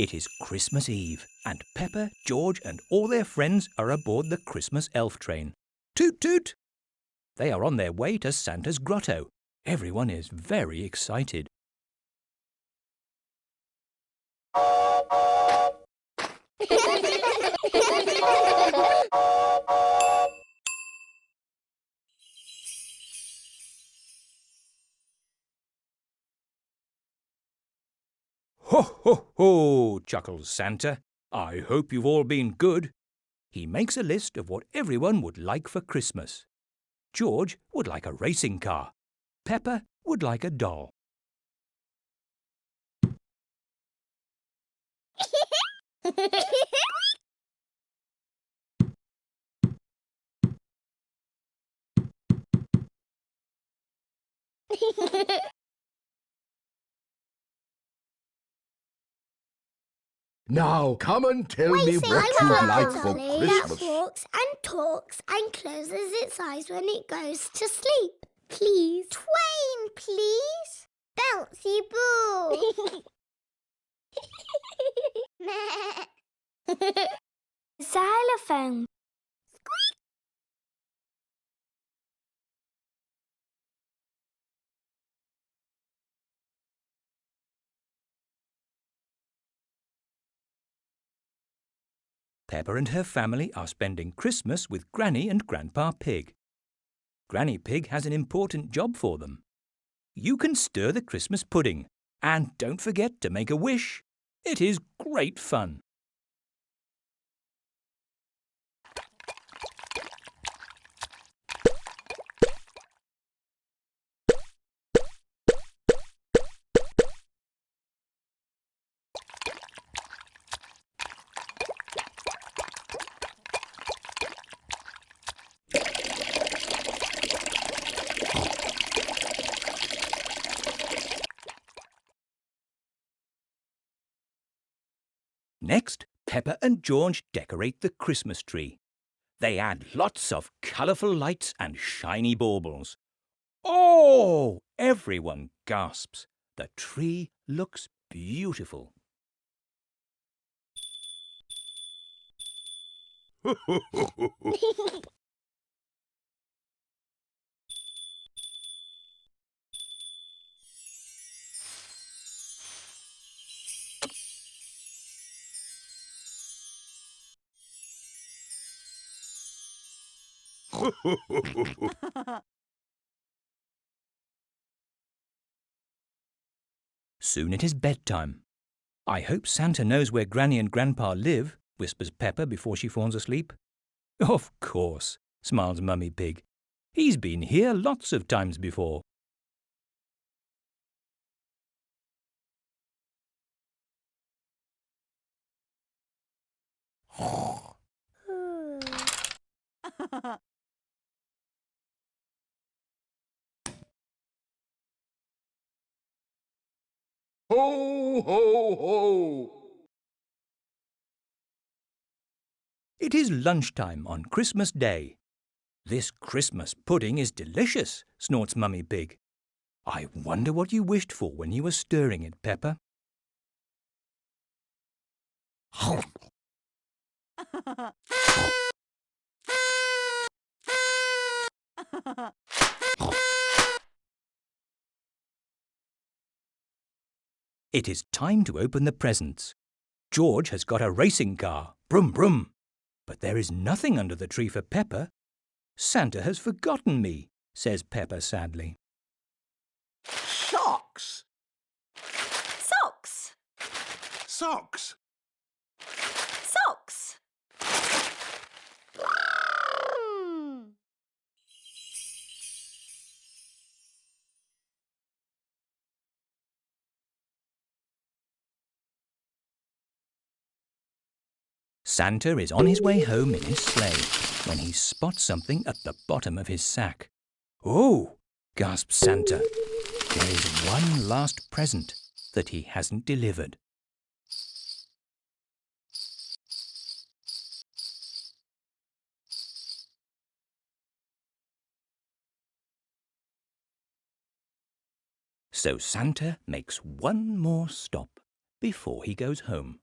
It is Christmas Eve, and Peppa, George and all their friends are aboard the Christmas elf train. Toot toot! They are on their way to Santa's grotto. Everyone is very excited. Ho, ho, ho, chuckles Santa. I hope you've all been good. He makes a list of what everyone would like for Christmas. George would like a racing car. Peppa would like a doll. Now, come and tell me what you'd like for Christmas. That walks and talks and closes its eyes when it goes to sleep. Please. Twain, please. Bouncy ball. Xylophone. Peppa and her family are spending Christmas with Granny and Grandpa Pig. Granny Pig has an important job for them. You can stir the Christmas pudding, and don't forget to make a wish. It is great fun. Next, Peppa and George decorate the Christmas tree. They add lots of colourful lights and shiny baubles. Oh! Everyone gasps. The tree looks beautiful. Soon it is bedtime. I hope Santa knows where Granny and Grandpa live, whispers Peppa before she falls asleep. Of course, smiles Mummy Pig. He's been here lots of times before. Ho, ho, ho! It is lunchtime on Christmas Day. This Christmas pudding is delicious, snorts Mummy Pig. I wonder what you wished for when you were stirring it, Peppa. It is time to open the presents. George has got a racing car, brum brum. But there is nothing under the tree for Peppa. Santa has forgotten me, says Peppa sadly. Socks! Socks! Socks! Socks! Santa is on his way home in his sleigh when he spots something at the bottom of his sack. Oh, gasps Santa. There is one last present that he hasn't delivered. So Santa makes one more stop before he goes home.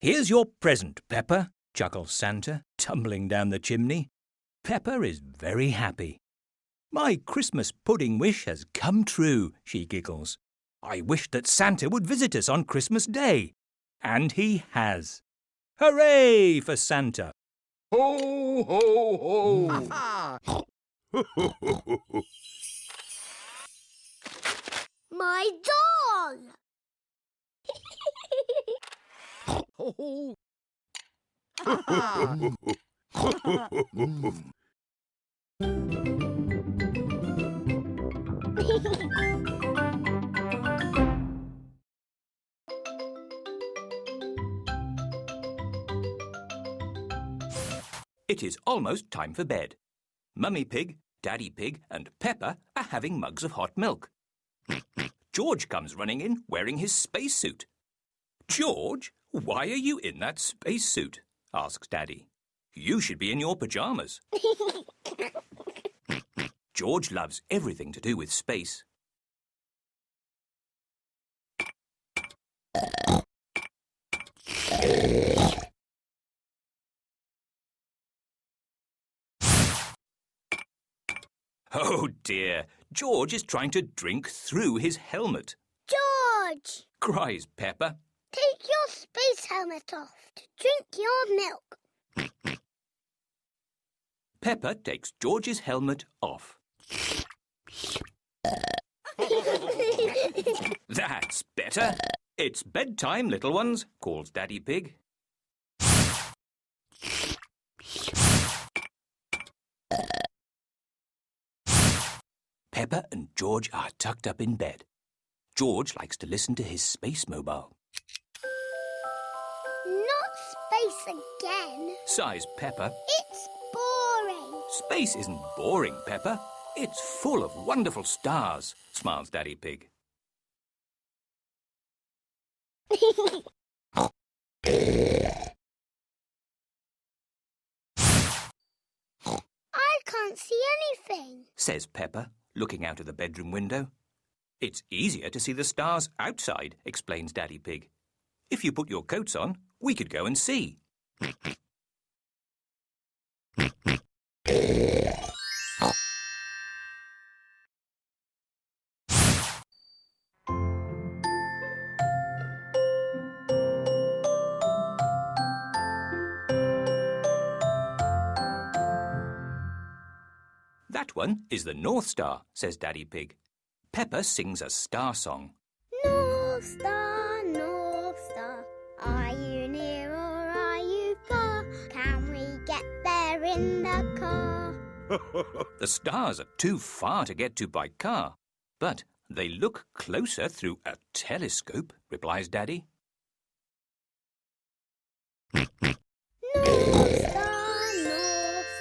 Here's your present, Peppa, chuckles Santa, tumbling down the chimney. Peppa is very happy. My Christmas pudding wish has come true, she giggles. I wished that Santa would visit us on Christmas Day. And he has. Hooray for Santa! Ho, ho, ho! My doll! Ho, ho! It is almost time for bed. Mummy Pig, Daddy Pig and Peppa are having mugs of hot milk. George comes running in wearing his spacesuit. George, why are you in that spacesuit? Asks Daddy. You should be in your pyjamas. George loves everything to do with space. Oh dear, George is trying to drink through his helmet. George! Cries Peppa. Take your space helmet off to drink your milk. Peppa takes George's helmet off. That's better. It's bedtime, little ones, calls Daddy Pig. Peppa and George are tucked up in bed. George likes to listen to his space mobile. Not space again. Sighs Peppa. It's boring. Space isn't boring, Peppa. It's full of wonderful stars, smiles Daddy Pig. I can't see anything, says Peppa, looking out of the bedroom window. It's easier to see the stars outside, explains Daddy Pig. If you put your coats on, we could go and see. That one is the North Star, says Daddy Pig. Peppa sings a star song. North Star, are you near or are you far? Can we get there in the car? The stars are too far to get to by car, but they look closer through a telescope, replies Daddy. North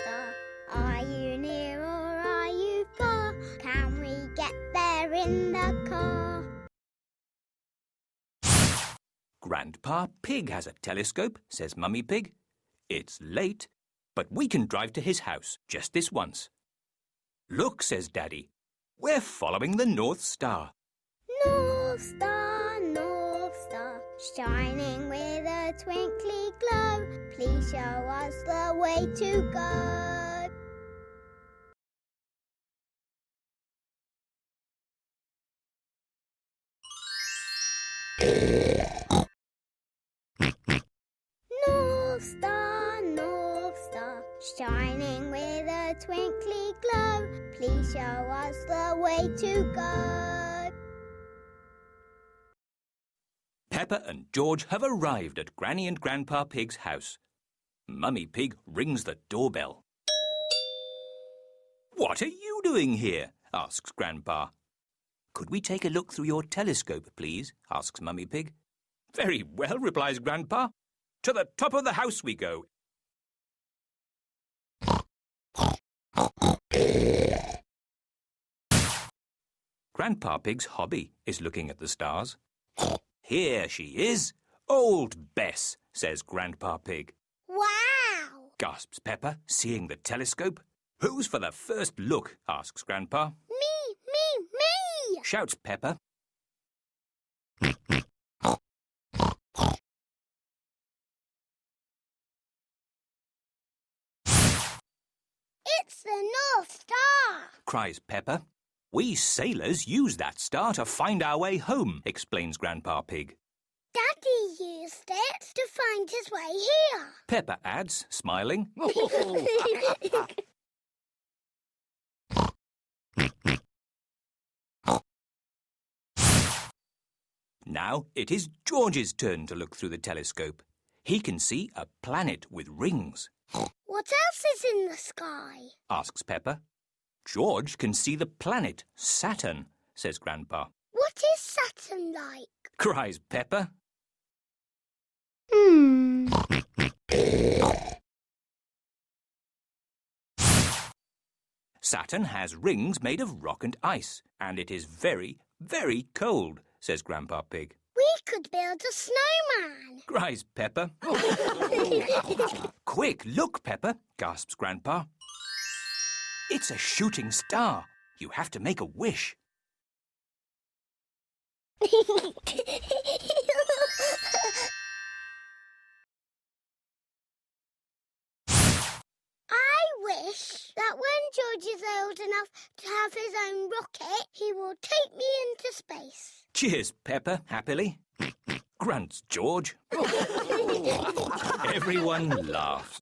Star, are you near or are you far? Can we get there in the car? Grandpa Pig has a telescope, says Mummy Pig. It's late, but we can drive to his house just this once. Look, says Daddy, we're following the North Star. North Star, shining with a twinkly glow. Please show us the way to go. North Star, shining with a twinkly glow. Please show us the way to go. Peppa and George have arrived at Granny and Grandpa Pig's house. Mummy Pig rings the doorbell. What are you doing here? Asks Grandpa. Could we take a look through your telescope, please? Asks Mummy Pig. Very well, replies Grandpa. To the top of the house we go. Grandpa Pig's hobby is looking at the stars. Here she is. Old Bess, says Grandpa Pig. Wow! Gasps Peppa, seeing the telescope. Who's for the first look? Asks Grandpa. Me! Shouts Peppa. It's the North Star! Cries Peppa. We sailors use that star to find our way home, explains Grandpa Pig. Daddy used it to find his way here. Peppa adds, smiling. Now it is George's turn to look through the telescope. He can see a planet with rings. What else is in the sky? Asks Peppa. George can see the planet Saturn, says Grandpa. What is Saturn like? Cries Peppa. Saturn has rings made of rock and ice, and it is very, very cold, says Grandpa Pig. We could build a snowman. Cries Peppa. Quick, look, Peppa, gasps Grandpa. It's a shooting star. You have to make a wish. I wish that when George is old enough to have his own rocket, he will take me into space. Cheers, Peppa, happily. Grunts George. Everyone laughs.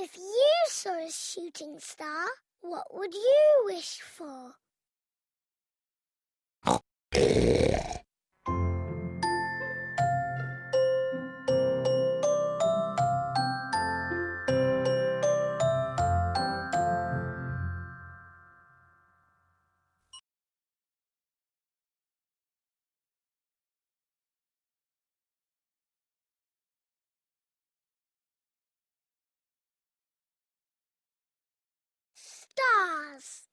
If you saw a shooting star, what would you wish for? Stars.